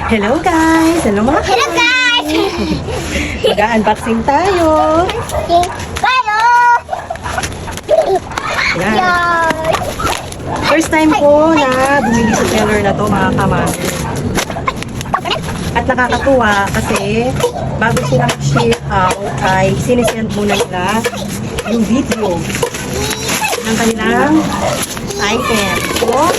Hello guys! Hello mga Hello guys! Mag-unboxing tayo! Tayo! Yan. Yay! First time ko na bumili sa seller na to mga kamami. At nakakatuwa kasi bago silang ship out ay sinisend muna nila yung video ng kanilang item. So,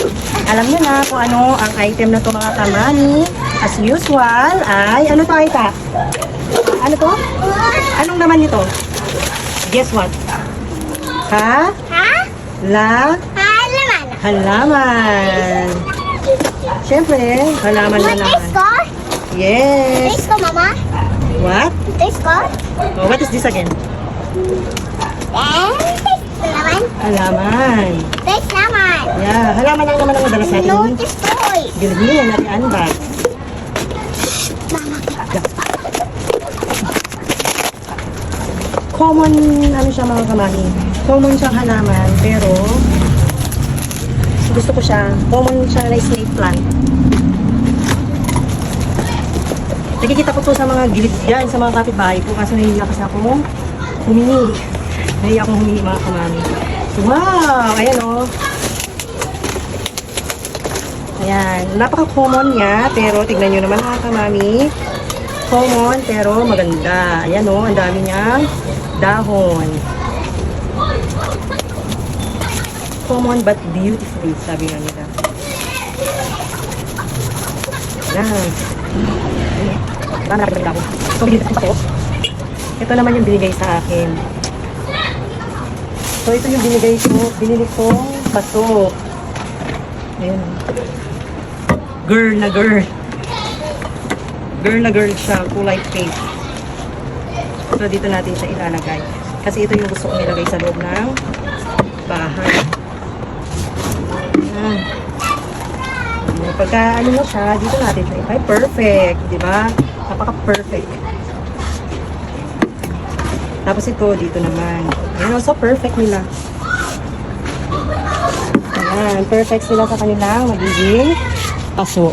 alam nyo na kung ano ang item na to mga kamami. As usual ay, ano to Aita? Ano to? Anong naman nito? Guess what? Ha? Ha? La? Halaman! Halaman. Siyempre, halaman na naman. Taste ko? Yes. Taste ko, mama? What? Taste ko? Oh, what is this again? Taste naman. Halaman. Taste naman. Yeah, halaman lang naman ang madalas natin. Notice toy. Bilhin natin unbox. Common, ano siya mga kamami. Common siyang halaman, pero gusto ko siya. Common siya na snake plant. Nakikita ko to sa mga gilid dyan, sa mga kapitbahay ko. Kaso nahihiya kasi akong humingi. Nahihiya akong humingi mga kamami. Wow! Ayan o. Ayan. Napaka-common niya. Pero tignan nyo naman mga kamami. Common pero maganda. Ayan o. Ang dami niyang dahon. Common but beautiful. Sabi nga nila. Ayan. Parang nakapaganda ako. So, binili ako pato. Ito naman yung binigay sa akin. So, ito yung binili kong pato. Ayan. Girl na girl. Girl na girl siya. Kulay pink. So, dito natin siya ilalagay. Kasi ito yung gusto kong ilagay sa loob ng bahay. Ayan. Pagka ano mo siya, dito natin siya. Ay, perfect. Diba? Napaka-perfect. Tapos ito, dito naman. Ayan, so perfect nila. Ayan, perfect sila sa kanilang magiging paso.